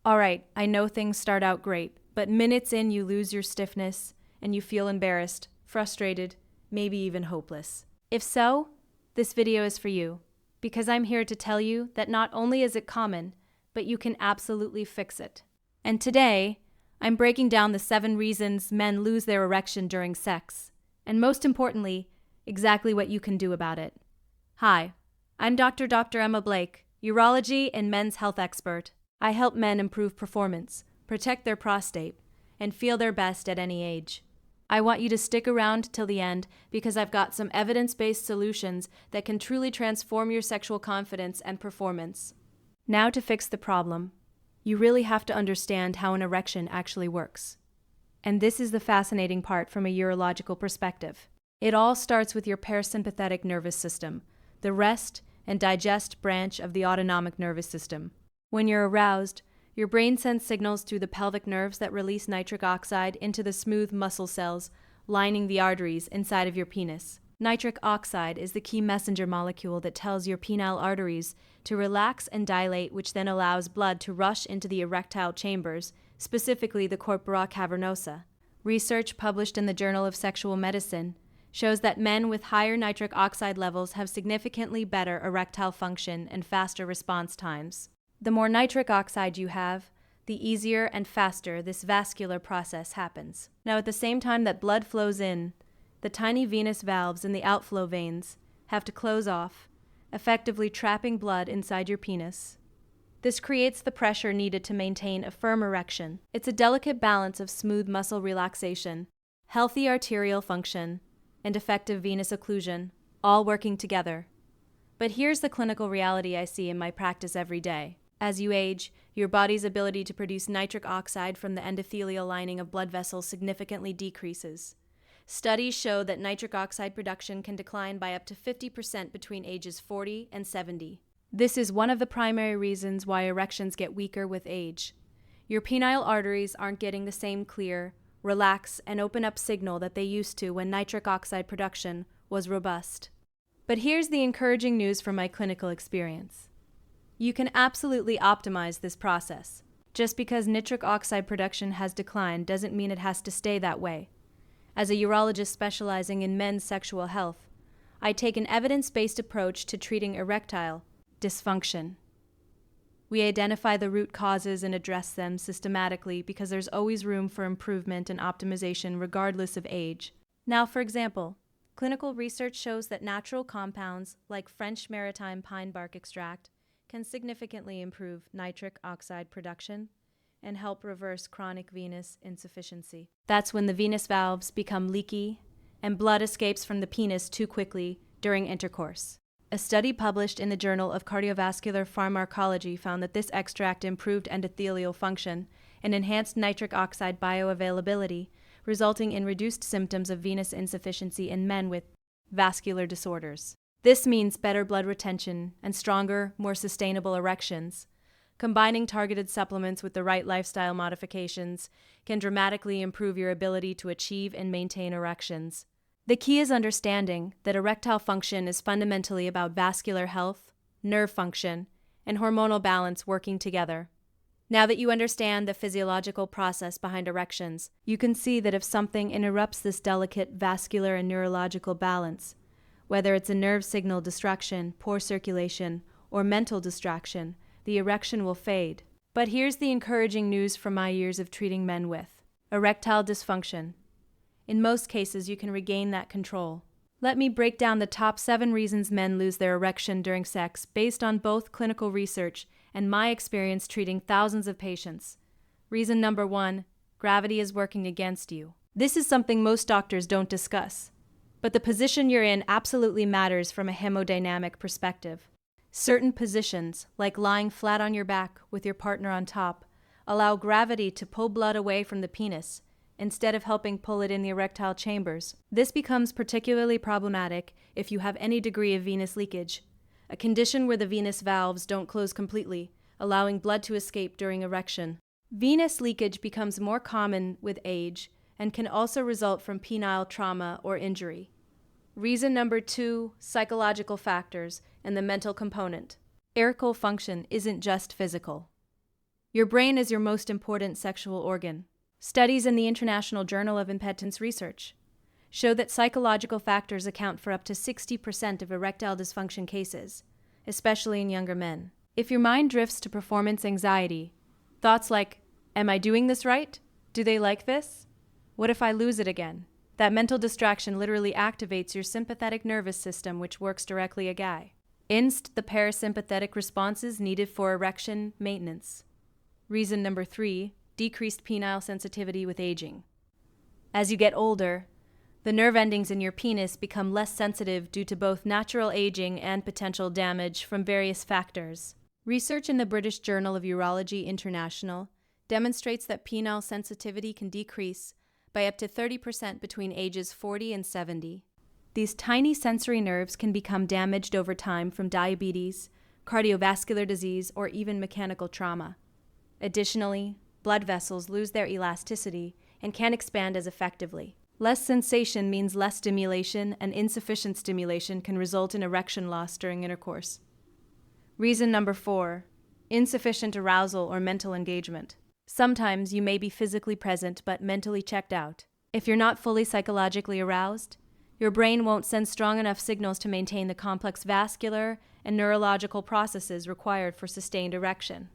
Alright, I know things start out great, but minutes in you lose your stiffness and you feel embarrassed, frustrated, maybe even hopeless. If so, this video is for you, because I'm here to tell you that not only is it common, but you can absolutely fix it. And today, I'm breaking down the 7 reasons men lose their erection during sex, and most importantly, exactly what you can do about it. Hi, I'm Dr. Emma Blake, urology and men's health expert. I help men improve performance, protect their prostate, and feel their best at any age. I want you to stick around till the end because I've got some evidence-based solutions that can truly transform your sexual confidence and performance. Now to fix the problem, you really have to understand how an erection actually works. And this is the fascinating part from a urological perspective. It all starts with your parasympathetic nervous system, the rest and digest branch of the autonomic nervous system. When you're aroused, your brain sends signals through the pelvic nerves that release nitric oxide into the smooth muscle cells lining the arteries inside of your penis. Nitric oxide is the key messenger molecule that tells your penile arteries to relax and dilate, which then allows blood to rush into the erectile chambers, specifically the corpora cavernosa. Research published in the Journal of Sexual Medicine shows that men with higher nitric oxide levels have significantly better erectile function and faster response times. The more nitric oxide you have, the easier and faster this vascular process happens. Now, at the same time that blood flows in, the tiny venous valves in the outflow veins have to close off, effectively trapping blood inside your penis. This creates the pressure needed to maintain a firm erection. It's a delicate balance of smooth muscle relaxation, healthy arterial function, and effective venous occlusion, all working together. But here's the clinical reality I see in my practice every day. As you age, your body's ability to produce nitric oxide from the endothelial lining of blood vessels significantly decreases. Studies show that nitric oxide production can decline by up to 50% between ages 40 and 70. This is one of the primary reasons why erections get weaker with age. Your penile arteries aren't getting the same clear, relax, and open up signal that they used to when nitric oxide production was robust. But here's the encouraging news from my clinical experience. You can absolutely optimize this process. Just because nitric oxide production has declined doesn't mean it has to stay that way. As a urologist specializing in men's sexual health, I take an evidence-based approach to treating erectile dysfunction. We identify the root causes and address them systematically because there's always room for improvement and optimization regardless of age. Now, for example, clinical research shows that natural compounds like French maritime pine bark extract can significantly improve nitric oxide production and help reverse chronic venous insufficiency. That's when the venous valves become leaky and blood escapes from the penis too quickly during intercourse. A study published in the Journal of Cardiovascular Pharmacology found that this extract improved endothelial function and enhanced nitric oxide bioavailability, resulting in reduced symptoms of venous insufficiency in men with vascular disorders. This means better blood retention and stronger, more sustainable erections. Combining targeted supplements with the right lifestyle modifications can dramatically improve your ability to achieve and maintain erections. The key is understanding that erectile function is fundamentally about vascular health, nerve function, and hormonal balance working together. Now that you understand the physiological process behind erections, you can see that if something interrupts this delicate vascular and neurological balance, whether it's a nerve signal distraction, poor circulation, or mental distraction, the erection will fade. But here's the encouraging news from my years of treating men with erectile dysfunction. In most cases, you can regain that control. Let me break down the top 7 reasons men lose their erection during sex based on both clinical research and my experience treating thousands of patients. Reason number 1, gravity is working against you. This is something most doctors don't discuss. But the position you're in absolutely matters from a hemodynamic perspective. Certain positions, like lying flat on your back with your partner on top, allow gravity to pull blood away from the penis, instead of helping pull it in the erectile chambers. This becomes particularly problematic if you have any degree of venous leakage, a condition where the venous valves don't close completely, allowing blood to escape during erection. Venous leakage becomes more common with age and can also result from penile trauma or injury. Reason number 2, psychological factors and the mental component. Erectile function isn't just physical. Your brain is your most important sexual organ. Studies in the International Journal of Impedance Research show that psychological factors account for up to 60% of erectile dysfunction cases, especially in younger men. If your mind drifts to performance anxiety, thoughts like, "Am I doing this right? Do they like this? What if I lose it again?" That mental distraction literally activates your sympathetic nervous system, which works directly against the parasympathetic responses needed for erection maintenance. Reason number 3, decreased penile sensitivity with aging. As you get older, the nerve endings in your penis become less sensitive due to both natural aging and potential damage from various factors. Research in the British Journal of Urology International demonstrates that penile sensitivity can decrease by up to 30% between ages 40 and 70. These tiny sensory nerves can become damaged over time from diabetes, cardiovascular disease, or even mechanical trauma. Additionally, blood vessels lose their elasticity and can't expand as effectively. Less sensation means less stimulation, and insufficient stimulation can result in erection loss during intercourse. Reason number 4, insufficient arousal or mental engagement. Sometimes you may be physically present but mentally checked out. If you're not fully psychologically aroused, your brain won't send strong enough signals to maintain the complex vascular and neurological processes required for sustained erection.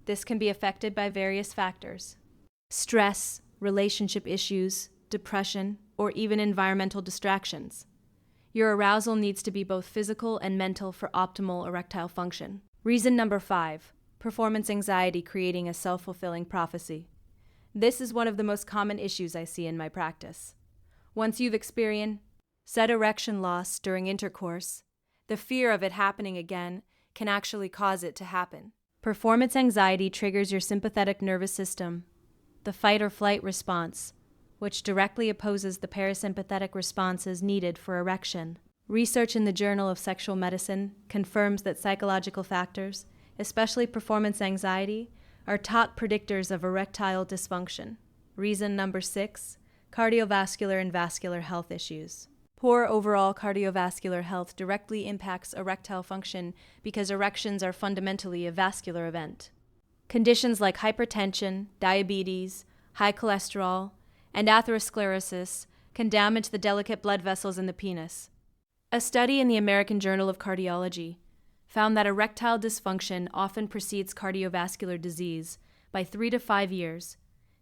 This can be affected by various factors: stress, relationship issues, depression, or even environmental distractions. Your arousal needs to be both physical and mental for optimal erectile function. Reason number 5, performance anxiety creating a self-fulfilling prophecy. This is one of the most common issues I see in my practice. Once you've experienced said erection loss during intercourse, the fear of it happening again can actually cause it to happen. Performance anxiety triggers your sympathetic nervous system, the fight or flight response, which directly opposes the parasympathetic responses needed for erection. Research in the Journal of Sexual Medicine confirms that psychological factors, especially performance anxiety, are top predictors of erectile dysfunction. Reason number 6, cardiovascular and vascular health issues. Poor overall cardiovascular health directly impacts erectile function because erections are fundamentally a vascular event. Conditions like hypertension, diabetes, high cholesterol, and atherosclerosis can damage the delicate blood vessels in the penis. A study in the American Journal of Cardiology found that erectile dysfunction often precedes cardiovascular disease by 3 to 5 years,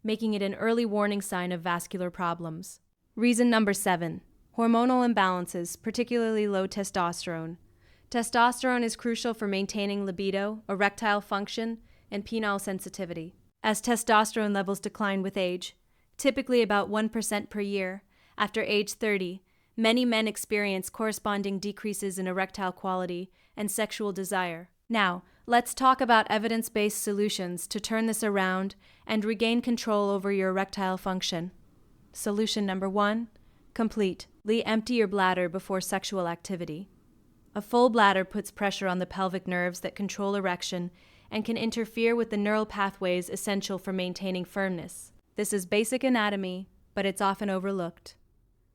making it an early warning sign of vascular problems. Reason number 7, hormonal imbalances, particularly low testosterone. Testosterone is crucial for maintaining libido, erectile function, and penile sensitivity. As testosterone levels decline with age, typically about 1% per year, after age 30, many men experience corresponding decreases in erectile quality and sexual desire. Now, let's talk about evidence-based solutions to turn this around and regain control over your erectile function. Solution number 1, completely empty your bladder before sexual activity. A full bladder puts pressure on the pelvic nerves that control erection and can interfere with the neural pathways essential for maintaining firmness. This is basic anatomy, but it's often overlooked.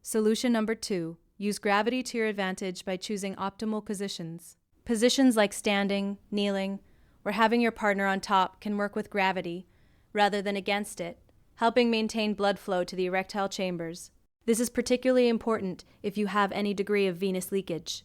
Solution number 2, use gravity to your advantage by choosing optimal positions. Positions like standing, kneeling, or having your partner on top can work with gravity rather than against it, helping maintain blood flow to the erectile chambers. This is particularly important if you have any degree of venous leakage.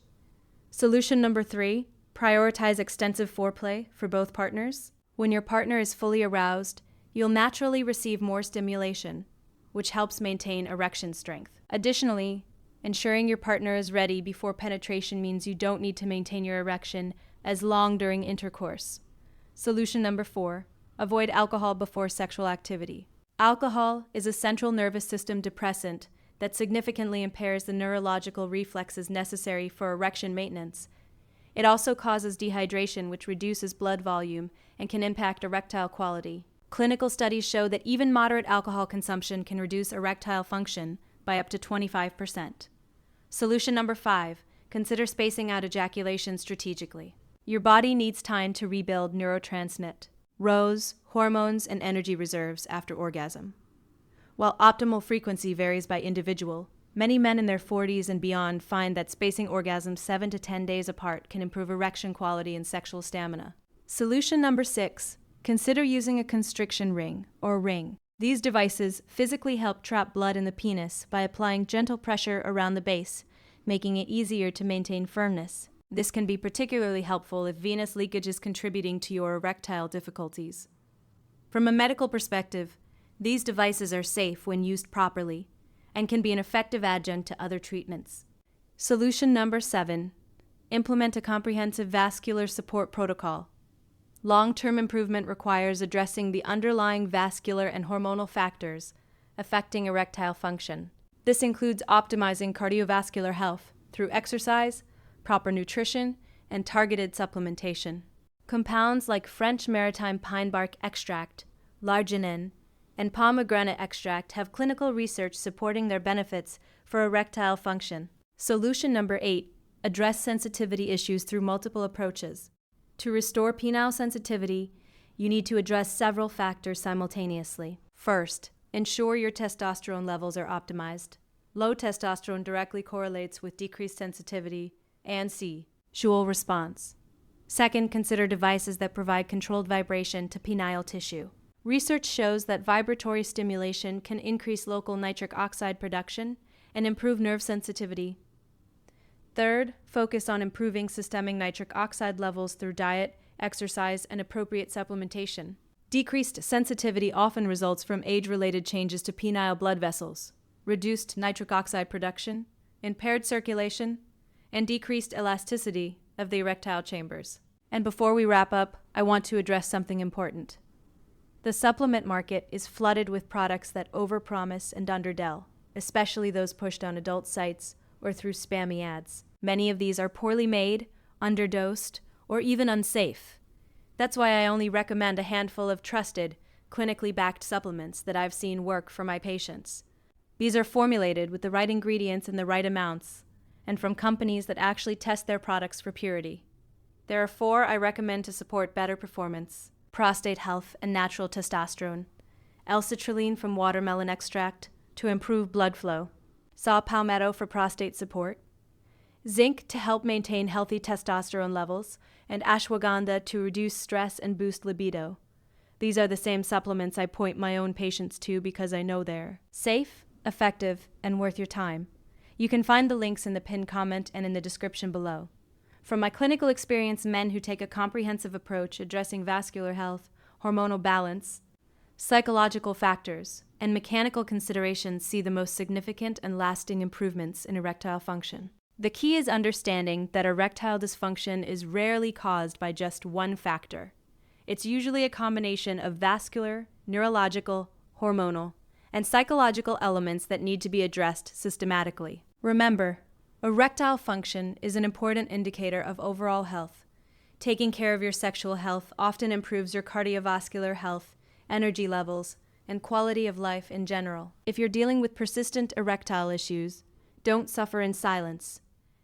Solution number 3, prioritize extensive foreplay for both partners. When your partner is fully aroused, you'll naturally receive more stimulation, which helps maintain erection strength. Additionally, ensuring your partner is ready before penetration means you don't need to maintain your erection as long during intercourse. Solution number 4, avoid alcohol before sexual activity. Alcohol is a central nervous system depressant that significantly impairs the neurological reflexes necessary for erection maintenance. It also causes dehydration, which reduces blood volume and can impact erectile quality. Clinical studies show that even moderate alcohol consumption can reduce erectile function by up to 25%. Solution number 5, consider spacing out ejaculation strategically. Your body needs time to rebuild neurotransmitter, hormones, and energy reserves after orgasm. While optimal frequency varies by individual, many men in their 40s and beyond find that spacing orgasms 7 to 10 days apart can improve erection quality and sexual stamina. Solution number 6, consider using a constriction ring or ring. These devices physically help trap blood in the penis by applying gentle pressure around the base, making it easier to maintain firmness. This can be particularly helpful if venous leakage is contributing to your erectile difficulties. From a medical perspective, these devices are safe when used properly and can be an effective adjunct to other treatments. Solution number 7. Implement a comprehensive vascular support protocol. Long-term improvement requires addressing the underlying vascular and hormonal factors affecting erectile function. This includes optimizing cardiovascular health through exercise, proper nutrition, and targeted supplementation. Compounds like French maritime pine bark extract, l'arginine, and pomegranate extract have clinical research supporting their benefits for erectile function. Solution number 8. Address sensitivity issues through multiple approaches. To restore penile sensitivity, you need to address several factors simultaneously. First, ensure your testosterone levels are optimized. Low testosterone directly correlates with decreased sensitivity and sexual response. Second, consider devices that provide controlled vibration to penile tissue. Research shows that vibratory stimulation can increase local nitric oxide production and improve nerve sensitivity. Third, focus on improving systemic nitric oxide levels through diet, exercise, and appropriate supplementation. Decreased sensitivity often results from age-related changes to penile blood vessels, reduced nitric oxide production, impaired circulation, and decreased elasticity of the erectile chambers. And before we wrap up, I want to address something important. The supplement market is flooded with products that overpromise and undersell, especially those pushed on adult sites or through spammy ads. Many of these are poorly made, underdosed, or even unsafe. That's why I only recommend a handful of trusted, clinically backed supplements that I've seen work for my patients. These are formulated with the right ingredients in the right amounts, and from companies that actually test their products for purity. There are 4 I recommend to support better performance: prostate health and natural testosterone, L-citrulline from watermelon extract to improve blood flow, saw palmetto for prostate support, zinc to help maintain healthy testosterone levels, and ashwagandha to reduce stress and boost libido. These are the same supplements I point my own patients to because I know they're safe, effective, and worth your time. You can find the links in the pinned comment and in the description below. From my clinical experience, men who take a comprehensive approach addressing vascular health, hormonal balance, psychological factors, and mechanical considerations see the most significant and lasting improvements in erectile function. The key is understanding that erectile dysfunction is rarely caused by just one factor. It's usually a combination of vascular, neurological, hormonal, and psychological elements that need to be addressed systematically. Remember, erectile function is an important indicator of overall health. Taking care of your sexual health often improves your cardiovascular health, energy levels, and quality of life in general. If you're dealing with persistent erectile issues, don't suffer in silence.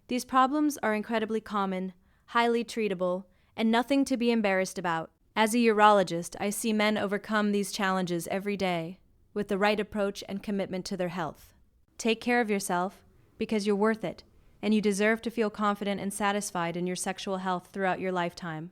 These problems are incredibly common, highly treatable, and nothing to be embarrassed about. As a urologist, I see men overcome these challenges every day with the right approach and commitment to their health. Take care of yourself because you're worth it, and you deserve to feel confident and satisfied in your sexual health throughout your lifetime.